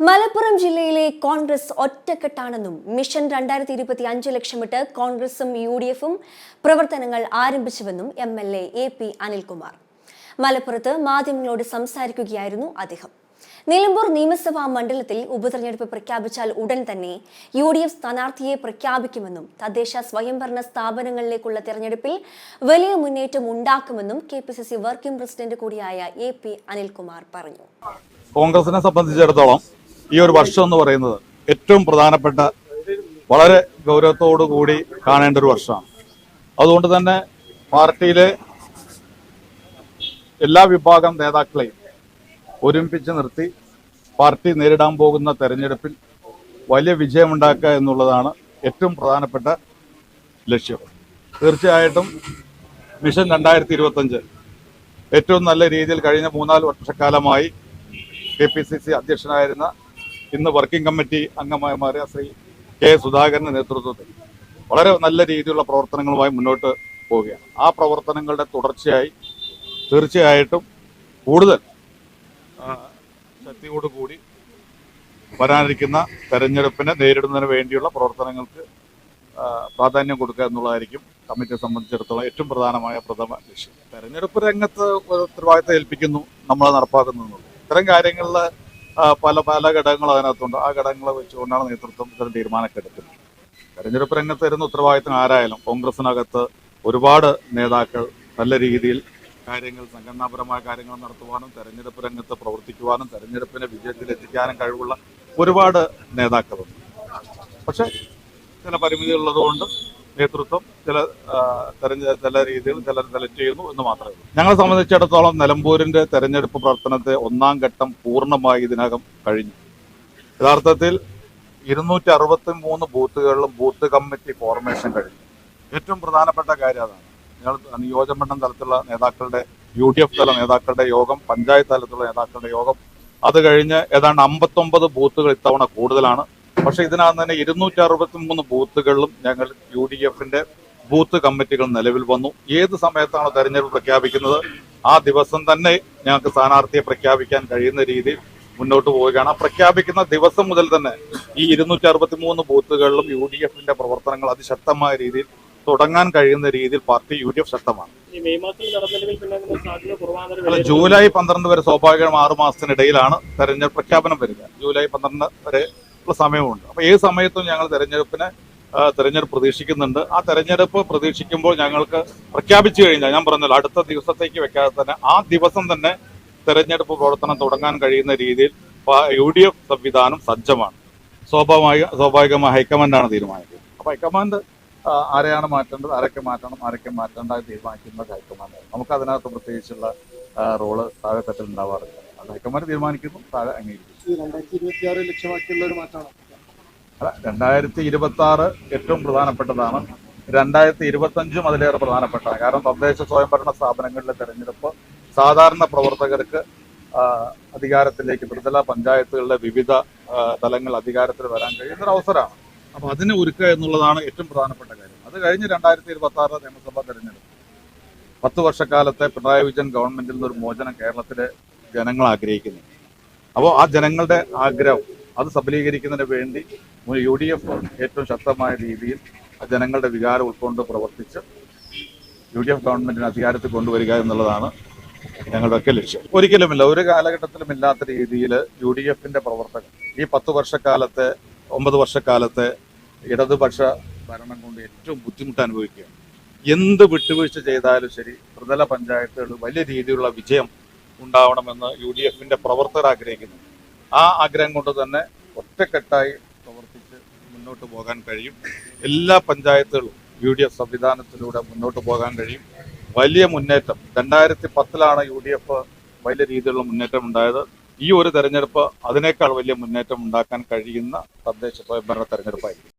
മലപ്പുറം ജില്ലയിലെ കോൺഗ്രസ് ഒറ്റക്കെട്ടാണെന്നും മിഷൻ 2025 ലക്ഷ്യമിട്ട് കോൺഗ്രസും UDFും പ്രവർത്തനങ്ങൾ ആരംഭിച്ചുവെന്നും MLA AP അനിൽകുമാർ മലപ്പുറത്ത് മാധ്യമങ്ങളോട് സംസാരിക്കുകയായിരുന്നു അദ്ദേഹം. നിലമ്പൂർ നിയമസഭാ മണ്ഡലത്തിൽ ഉപതെരഞ്ഞെടുപ്പ് പ്രഖ്യാപിച്ചാൽ ഉടൻ തന്നെ UDF സ്ഥാനാർത്ഥിയെ പ്രഖ്യാപിക്കുമെന്നും തദ്ദേശ സ്വയംഭരണ സ്ഥാപനങ്ങളിലേക്കുള്ള തെരഞ്ഞെടുപ്പിൽ വലിയ മുന്നേറ്റം ഉണ്ടാക്കുമെന്നും KPCC വർക്കിംഗ് പ്രസിഡന്റ് കൂടിയായ AP അനിൽകുമാർ പറഞ്ഞു. കോൺഗ്രസിനെ സംബന്ധിച്ചിടത്തോളം ഈ ഒരു വർഷം എന്ന് പറയുന്നത് ഏറ്റവും പ്രധാനപ്പെട്ട വളരെ ഗൗരവത്തോടു കൂടി കാണേണ്ട ഒരു വർഷമാണ്. അതുകൊണ്ട് തന്നെ പാർട്ടിയിലെ എല്ലാ വിഭാഗം നേതാക്കളെയും ഒരുമിപ്പിച്ച് നിർത്തി പാർട്ടി നേരിടാൻ പോകുന്ന തെരഞ്ഞെടുപ്പിൽ വലിയ വിജയമുണ്ടാക്കുക എന്നുള്ളതാണ് ഏറ്റവും പ്രധാനപ്പെട്ട ലക്ഷ്യം. തീർച്ചയായിട്ടും മിഷൻ 2025 ഏറ്റവും നല്ല രീതിയിൽ കഴിഞ്ഞ 3-4 വർഷക്കാലമായി KPCC അധ്യക്ഷനായിരുന്ന ഇന്ന് വർക്കിംഗ് കമ്മിറ്റി അംഗമായി മാറിയ ശ്രീ K. സുധാകരന്റെ നേതൃത്വത്തിൽ വളരെ നല്ല രീതിയിലുള്ള പ്രവർത്തനങ്ങളുമായി മുന്നോട്ട് പോവുകയാണ്. ആ പ്രവർത്തനങ്ങളുടെ തുടർച്ചയായി തീർച്ചയായിട്ടും കൂടുതൽ ശക്തിയോടുകൂടി വരാനിരിക്കുന്ന തെരഞ്ഞെടുപ്പിനെ നേരിടുന്നതിന് വേണ്ടിയുള്ള പ്രവർത്തനങ്ങൾക്ക് പ്രാധാന്യം കൊടുക്കുക എന്നുള്ളതായിരിക്കും കമ്മിറ്റിയെ സംബന്ധിച്ചിടത്തോളം ഏറ്റവും പ്രധാനമായ പ്രഥമ ലക്ഷ്യം. തെരഞ്ഞെടുപ്പ് രംഗത്ത് ഉത്തരവാദിത്തം ഏൽപ്പിക്കുന്നു, നമ്മൾ നടപ്പാക്കുന്നു. ഇത്തരം കാര്യങ്ങളിൽ പല ഘടകങ്ങൾ അതിനകത്തുണ്ട്. ആ ഘടകങ്ങളെ വെച്ചുകൊണ്ടാണ് നേതൃത്വം ഇത്തരം തീരുമാനമൊക്കെ എടുക്കുന്നത്. തെരഞ്ഞെടുപ്പ് രംഗത്ത് വരുന്ന ഉത്തരവാദിത്തം ആരായാലും കോൺഗ്രസിനകത്ത് ഒരുപാട് നേതാക്കൾ നല്ല രീതിയിൽ കാര്യങ്ങൾ സംഘടനാപരമായ കാര്യങ്ങൾ നടത്തുവാനും തെരഞ്ഞെടുപ്പ് രംഗത്ത് പ്രവർത്തിക്കുവാനും തെരഞ്ഞെടുപ്പിനെ വിജയത്തിലെത്തിക്കാനും കഴിവുള്ള ഒരുപാട് നേതാക്കളുണ്ട്. പക്ഷെ ചില പരിമിതികളുള്ളതുകൊണ്ട് നേതൃത്വം ചില രീതിയിൽ ചിലർ സെലക്ട് ചെയ്യുന്നു എന്ന് മാത്രമേ ഉള്ളൂ. ഞങ്ങളെ സംബന്ധിച്ചിടത്തോളം നിലമ്പൂരിന്റെ തെരഞ്ഞെടുപ്പ് പ്രവർത്തനത്തെ 1-ാം ഘട്ടം പൂർണ്ണമായി ഇതിനകം കഴിഞ്ഞു. യഥാർത്ഥത്തിൽ 263 ബൂത്തുകളിലും ബൂത്ത് കമ്മിറ്റി ഫോർമേഷൻ കഴിഞ്ഞു. ഏറ്റവും പ്രധാനപ്പെട്ട കാര്യം അതാണ്. ഞങ്ങൾ നിയോജകമണ്ഡലം തലത്തിലുള്ള നേതാക്കളുടെ UDF തല നേതാക്കളുടെ യോഗം, പഞ്ചായത്ത് തലത്തിലുള്ള നേതാക്കളുടെ യോഗം, അത് കഴിഞ്ഞ് ഏതാണ്ട് 59 ബൂത്തുകൾ ഇത്തവണ കൂടുതലാണ്. പക്ഷെ ഇതിനകം തന്നെ 263 ബൂത്തുകളിലും ഞങ്ങൾ UDFന്റെ ബൂത്ത് കമ്മിറ്റികൾ നിലവിൽ വന്നു. ഏത് സമയത്താണോ തെരഞ്ഞെടുപ്പ് പ്രഖ്യാപിക്കുന്നത് ആ ദിവസം തന്നെ ഞങ്ങൾക്ക് സ്ഥാനാർത്ഥിയെ പ്രഖ്യാപിക്കാൻ കഴിയുന്ന രീതിയിൽ മുന്നോട്ട് പോവുകയാണ്. പ്രഖ്യാപിക്കുന്ന ദിവസം മുതൽ തന്നെ ഈ 263 ബൂത്തുകളിലും UDFന്റെ പ്രവർത്തനങ്ങൾ അതിശക്തമായ രീതിയിൽ തുടങ്ങാൻ കഴിയുന്ന രീതിയിൽ പാർട്ടി UDF ശക്തമാണ്. ജൂലൈ 12 വരെ സ്വാഭാവികം 6 മാസത്തിനിടയിലാണ് തെരഞ്ഞെടുപ്പ് പ്രഖ്യാപനം വരിക. ജൂലൈ 12 വരെ സമയമുണ്ട്. അപ്പൊ ഏത് സമയത്തും ഞങ്ങൾ തെരഞ്ഞെടുപ്പ് പ്രതീക്ഷിക്കുന്നുണ്ട്. ആ തെരഞ്ഞെടുപ്പ് പ്രതീക്ഷിക്കുമ്പോൾ ഞങ്ങൾക്ക് പ്രഖ്യാപിച്ചു കഴിഞ്ഞാൽ ഞാൻ പറഞ്ഞല്ലോ അടുത്ത ദിവസത്തേക്ക് വെക്കാതെ തന്നെ ആ ദിവസം തന്നെ തെരഞ്ഞെടുപ്പ് പ്രവർത്തനം തുടങ്ങാൻ കഴിയുന്ന രീതിയിൽ UDF സംവിധാനം സജ്ജമാണ്. സ്വാഭാവികമായി ഹൈക്കമാൻഡാണ് തീരുമാനിക്കുന്നത്. അപ്പൊ ഹൈക്കമാൻഡ് ആരെയാണ് മാറ്റേണ്ടത്, ആരൊക്കെ മാറ്റണം, ആരൊക്കെ മാറ്റേണ്ട തീരുമാനിക്കുന്നത് ഹൈക്കമാൻഡ്. നമുക്ക് അതിനകത്ത് പ്രത്യേകിച്ചുള്ള റോള് താഴെ തട്ടിൽ ഉണ്ടാവാറില്ല. അത് ഹൈക്കമാൻഡ് തീരുമാനിക്കുന്നു, താഴെ അംഗീകരിക്കുന്നു. 2026 ലക്ഷ്യമാക്കിയുള്ള ഒരു മാറ്റമാണ്. 2026 ഏറ്റവും പ്രധാനപ്പെട്ടതാണ്. 2025 അതിലേറെ പ്രധാനപ്പെട്ടതാണ്. കാരണം തദ്ദേശ സ്വയംഭരണ സ്ഥാപനങ്ങളിലെ തെരഞ്ഞെടുപ്പ് സാധാരണ പ്രവർത്തകർക്ക് അധികാരത്തിലേക്ക് ത്രിതല പഞ്ചായത്തുകളിലെ വിവിധ തലങ്ങൾ അധികാരത്തിൽ വരാൻ കഴിയുന്ന ഒരു അവസരമാണ്. അപ്പൊ അതിനെ ഒരുക്കുക എന്നുള്ളതാണ് ഏറ്റവും പ്രധാനപ്പെട്ട കാര്യം. അത് കഴിഞ്ഞ് 2026 നിയമസഭാ തെരഞ്ഞെടുപ്പ് 10 വർഷക്കാലത്തെ പിണറായി വിജയൻ ഗവൺമെന്റിൽ നിന്നൊരു മോചനം കേരളത്തിലെ ജനങ്ങൾ ആഗ്രഹിക്കുന്നു. അപ്പോൾ ആ ജനങ്ങളുടെ ആഗ്രഹം അത് സബലീകരിക്കുന്നതിന് വേണ്ടി UDF ഏറ്റവും ശക്തമായ രീതിയിൽ ജനങ്ങളുടെ വികാരം ഉൾക്കൊണ്ട് പ്രവർത്തിച്ച് UDF ഗവൺമെന്റിന് അധികാരത്തിൽ കൊണ്ടുവരിക എന്നുള്ളതാണ് ഞങ്ങളുടെയൊക്കെ ലക്ഷ്യം. ഒരിക്കലുമില്ല, ഒരു കാലഘട്ടത്തിലും ഇല്ലാത്ത രീതിയിൽ UDFന്റെ പ്രവർത്തകർ ഈ 10 വർഷക്കാലത്തെ 9 വർഷക്കാലത്തെ ഇടതുപക്ഷ ഭരണം കൊണ്ട് ഏറ്റവും ബുദ്ധിമുട്ട് അനുഭവിക്കുകയാണ്. എന്ത് വിട്ടുവീഴ്ച ചെയ്താലും ശരി ത്രിതല പഞ്ചായത്തുകൾ വലിയ രീതിയിലുള്ള വിജയം ഉണ്ടാവണമെന്ന് UDFന്റെ പ്രവർത്തകർ ആഗ്രഹിക്കുന്നു. ആ ആഗ്രഹം കൊണ്ട് തന്നെ ഒറ്റക്കെട്ടായി പ്രവർത്തിച്ച് മുന്നോട്ട് പോകാൻ കഴിയും. എല്ലാ പഞ്ചായത്തുകളും UDF സംവിധാനത്തിലൂടെ മുന്നോട്ട് പോകാൻ കഴിയും. വലിയ മുന്നേറ്റം 2010 UDF വലിയ രീതിയിലുള്ള മുന്നേറ്റം ഉണ്ടായത്. ഈ ഒരു തെരഞ്ഞെടുപ്പ് അതിനേക്കാൾ വലിയ മുന്നേറ്റം ഉണ്ടാക്കാൻ കഴിയുന്ന തദ്ദേശ സ്വയംഭരണ തെരഞ്ഞെടുപ്പായിരിക്കും.